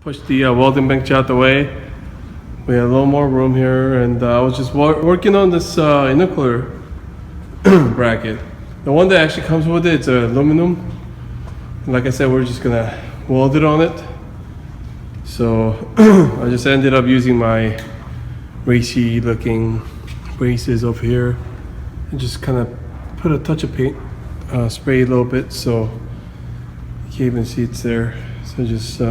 Push the welding bench out the way. We have a little more room here, and I was just working on this nuclear bracket. The one that actually comes with it's aluminum. And like I said, we're just gonna weld it on it. So I just ended up using my racy looking braces over here and just kind of put a touch of paint, spray a little bit so you can't even see it's there. So just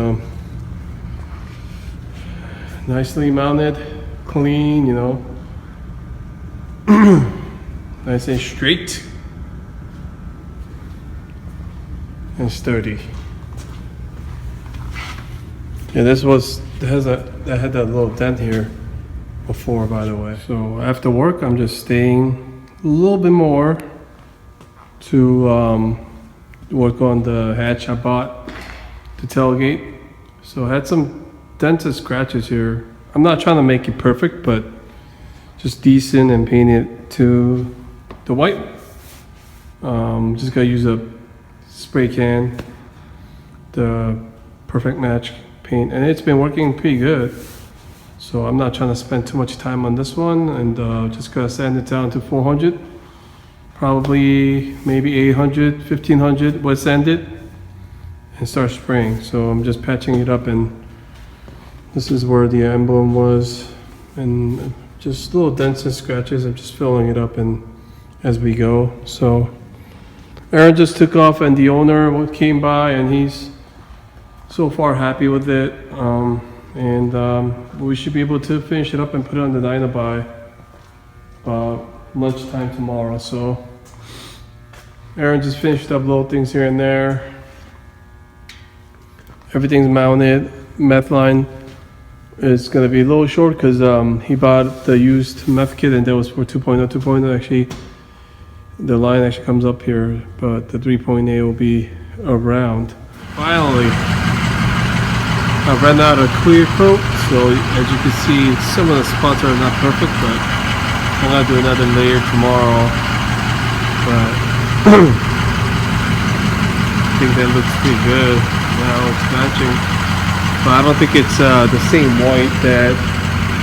nicely mounted, clean, you know, nice and straight and sturdy. Yeah, that had that little dent here before, by the way. So after work, I'm just staying a little bit more to work on the hatch I bought, the tailgate. So I had some dents and scratches here. I'm not trying to make it perfect, but just decent, and paint it to the white. Just gotta use a spray can, the perfect match paint, and it's been working pretty good. So I'm not trying to spend too much time on this one, and just gonna sand it down to 400, probably maybe 800, 1500, but sand it and start spraying. So I'm just patching it up, and this is where the emblem was, and just little dents and scratches. I'm just filling it up and as we go. So Aaron just took off, and the owner came by, and he's so far happy with it. We should be able to finish it up and put it on the dyno by lunchtime tomorrow. So Aaron just finished up little things here and there. Everything's mounted. Meth line is going to be a little short because he bought the used meth kit, and that was for 2.0. 2.0 actually, the line actually comes up here, but the 3.8 will be around. Finally, I ran out of clear coat, so as you can see, some of the spots are not perfect, but I'm gonna do another layer tomorrow. But I think that looks pretty good. Now it's matching, but I don't think it's the same white that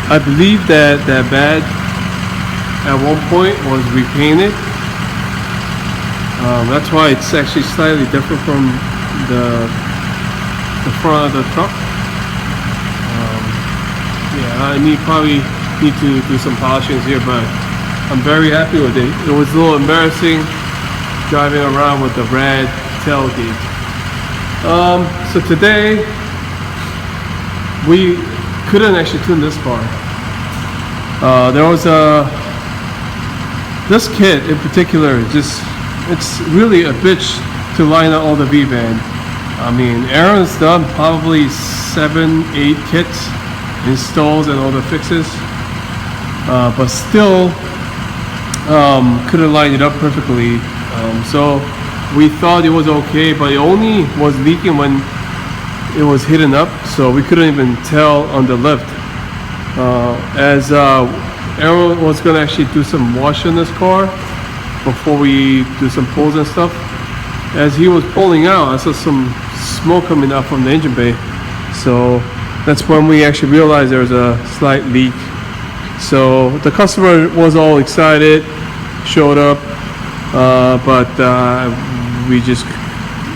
I believe that badge at one point was repainted. That's why it's actually slightly different from the front of the truck. Yeah, I probably need to do some polishings here, but I'm very happy with it. It was a little embarrassing driving around with the red tailgate. So today we couldn't actually tune this car. There was this kit in particular, it's really a bitch to line up all the V-band. I mean, Aaron's done probably 7-8 kits, installs and all the fixes, but still couldn't line it up perfectly. So we thought it was okay, but it only was leaking when it was hidden up, so we couldn't even tell on the lift. As Aaron was going to actually do some wash in this car before we do some pulls and stuff. As he was pulling out, I saw some smoke coming out from the engine bay, so that's when we actually realized there was a slight leak. So the customer was all excited, showed up, but we just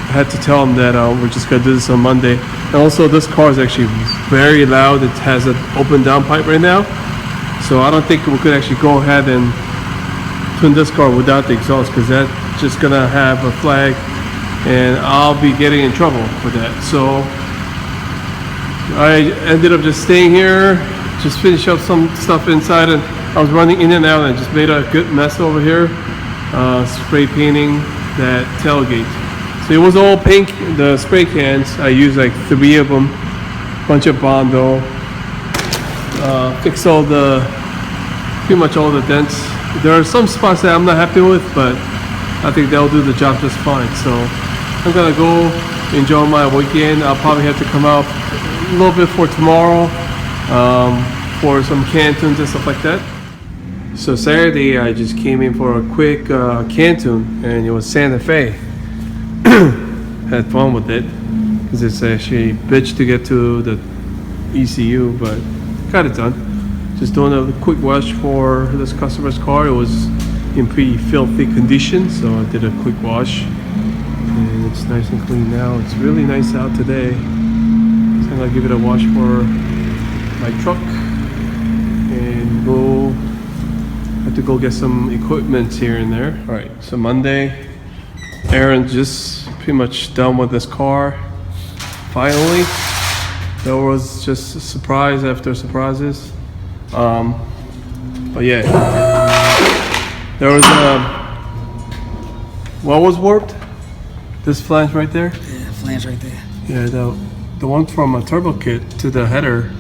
had to tell him that we're just gonna do this on Monday. And also, this car is actually very loud. It has an open downpipe right now, so I don't think we could actually go ahead and tune this car without the exhaust, because that's just gonna have a flag, and I'll be getting in trouble for that. So I ended up just staying here, just finish up some stuff inside, and I was running in and out, and I just made a good mess over here, spray painting that tailgate. So it was all pink, the spray cans. I used like 3 of them, bunch of Bondo, fixed pretty much all the dents. There are some spots that I'm not happy with, but I think they'll do the job just fine. So I'm gonna go enjoy my weekend. I'll probably have to come out a little bit for tomorrow for some can tunes and stuff like that. So Saturday I just came in for a quick can tune, and it was Santa Fe. Had fun with it. because it's actually a bitch to get to the ECU, but got it done. Just doing a quick wash for this customer's car. It was in pretty filthy condition, so I did a quick wash, and it's nice and clean now. It's really nice out today, so I'm gonna give it a wash for my truck and go. Have to go get some equipment here and there. All right, so Monday, Aaron just pretty much done with this car. Finally, there was just a surprise after surprises. But yeah, there was what was warped? This flange right there? Yeah, flange right there. Yeah, the one from a turbo kit to the header,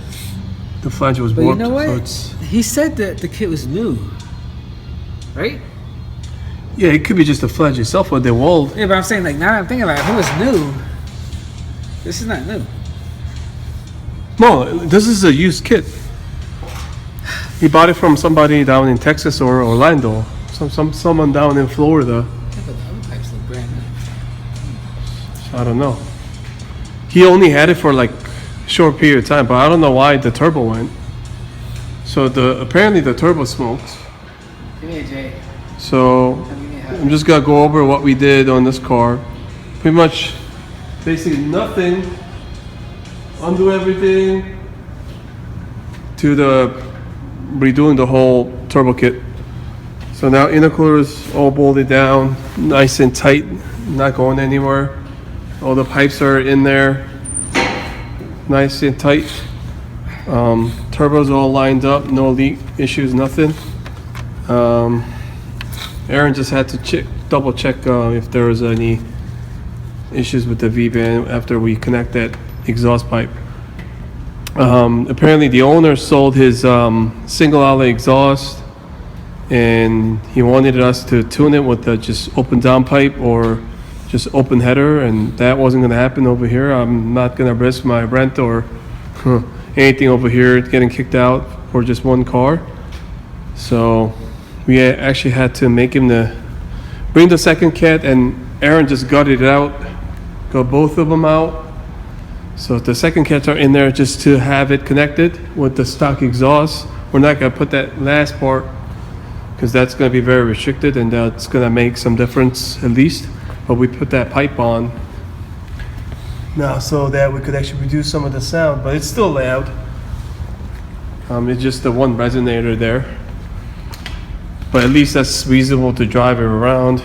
the flange was warped. But you know what? So he said that the kit was new, right? yeah, it could be just the flange itself, but they walled. Yeah, but I'm saying, like, now I'm thinking about it, if it was new, this is not new. No, this is a used kit. He bought it from somebody down in Texas or Orlando. Someone down in Florida. Yeah, but the other pipes look brand new. I don't know. He only had it for like a short period of time, but I don't know why the turbo went. So apparently the turbo smoked. Give me a J. So I'm just gonna go over what we did on this car. Pretty much, basically nothing. Undo everything to redoing the whole turbo kit. So now intercooler is all bolted down, nice and tight, not going anywhere. All the pipes are in there, nice and tight. Turbos all lined up, no leak issues, nothing. Aaron just had to double check if there was any issues with the V-band after we connect that exhaust pipe. Apparently the owner sold his single outlet exhaust, and he wanted us to tune it with the just open down pipe or just open header, and that wasn't going to happen over here. I'm not going to risk my rent or anything over here getting kicked out for just one car. So we actually had to make him bring the second cat, and Aaron just gutted it out, got both of them out. So the second cats are in there just to have it connected with the stock exhaust. We're not gonna put that last part because that's gonna be very restricted, and that's gonna make some difference at least. But we put that pipe on now so that we could actually reduce some of the sound, but it's still loud. It's just the one resonator there, but at least that's reasonable to drive it around.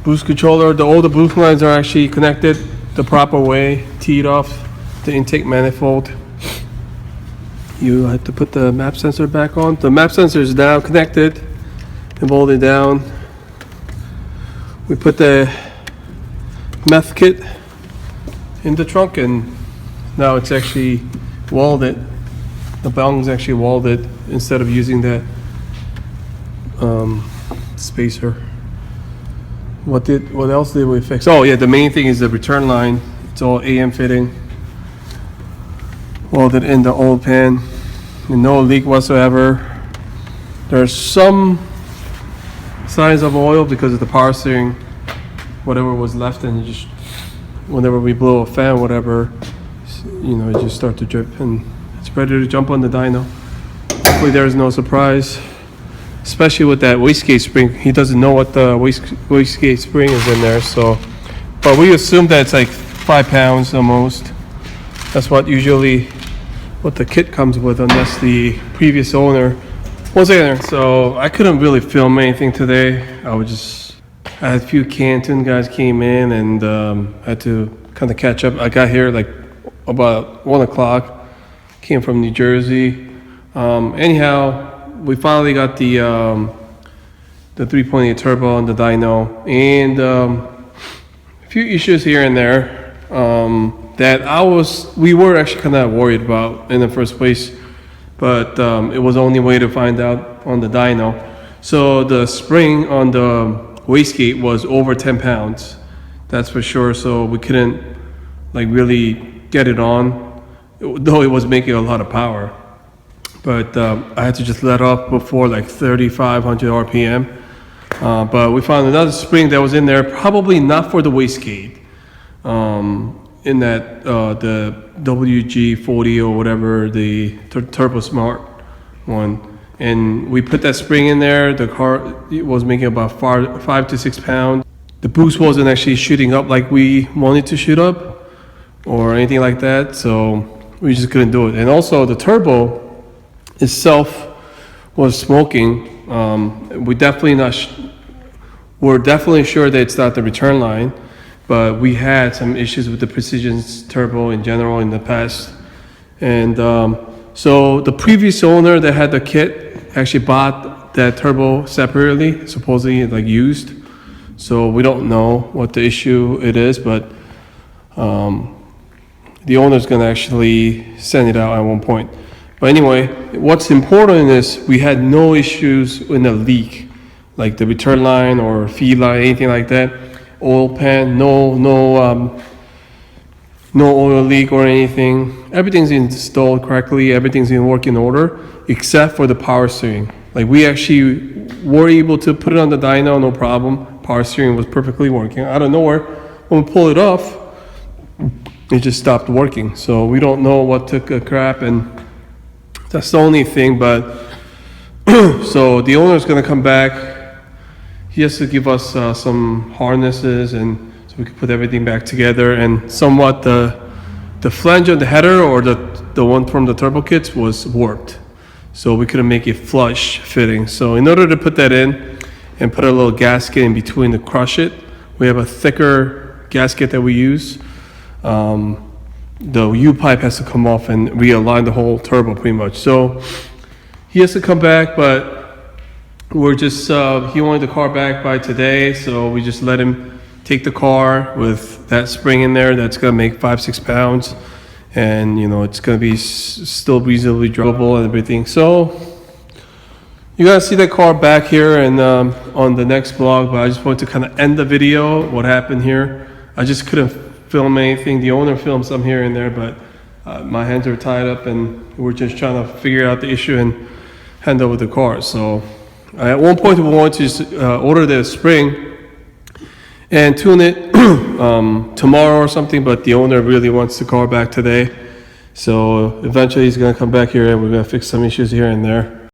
Boost controller, all the boost lines are actually connected the proper way, teed off the intake manifold. You have to put the map sensor back on. The map sensor is now connected and bolted down. We put the meth kit in the trunk, and now it's actually welded. The bung's actually welded instead of using that spacer. What else did we fix? Oh yeah, the main thing is the return line. It's all AM fitting, welded in the oil pan, and no leak whatsoever. There's some signs of oil because of the power steering, whatever was left, and just whenever we blow a fan, whatever, it just start to drip, and it's ready to jump on the dyno. Hopefully there's no surprise. Especially with that wastegate spring, he doesn't know what the wastegate spring is in there. So, but we assume that it's like 5 pounds almost. That's what the kit comes with, unless the previous owner was there. So I couldn't really film anything today. I had a few Canton guys came in, and had to kind of catch up. I got here like about 1 o'clock. Came from New Jersey. Anyhow. We finally got the 3.8 turbo on the dyno, and a few issues here and there that we were actually kind of worried about in the first place, but it was the only way to find out on the dyno. So the spring on the wastegate was over 10 pounds, that's for sure. So we couldn't like really get it on, though it was making a lot of power. But I had to just let off before like 3,500 RPM. But we found another spring that was in there, probably not for the wastegate. in that the WG40 or whatever, the Turbo Smart one, and we put that spring in there. The car was making about 5 to 6 pounds. The boost wasn't actually shooting up like we wanted to shoot up or anything like that, so we just couldn't do it. And also the turbo itself was smoking. We're definitely sure that it's not the return line, but we had some issues with the Precision turbo in general in the past. And so the previous owner that had the kit actually bought that turbo separately, supposedly like used. So we don't know what the issue it is, but the owner's gonna actually send it out at one point. But anyway, what's important is we had no issues in the leak, like the return line or feed line, anything like that. Oil pan, no oil leak or anything. Everything's installed correctly. Everything's in working order, except for the power steering. Like we actually were able to put it on the dyno, no problem. Power steering was perfectly working. Out of nowhere, when we pull it off, it just stopped working. So we don't know what took a crap, and that's the only thing. But so the owner is gonna come back. He has to give us some harnesses, and so we can put everything back together. And somewhat the flange of the header, or the one from the turbo kits, was warped, so we couldn't make it flush fitting. So in order to put that in and put a little gasket in between to crush it, we have a thicker gasket that we use. The U-pipe has to come off and realign the whole turbo pretty much. So he has to come back, but we're just, he wanted the car back by today, so we just let him take the car with that spring in there that's gonna make 5-6 pounds, and you know it's gonna be still reasonably drivable and everything. So you guys see that car back here and on the next vlog, but I just wanted to kind of end the video what happened here. I just couldn't film anything. The owner filmed some here and there, but my hands are tied up and we're just trying to figure out the issue and hand over the car. So at one point we wanted to order the spring and tune it tomorrow or something, but the owner really wants the car back today. So eventually he's gonna come back here and we're gonna fix some issues here and there.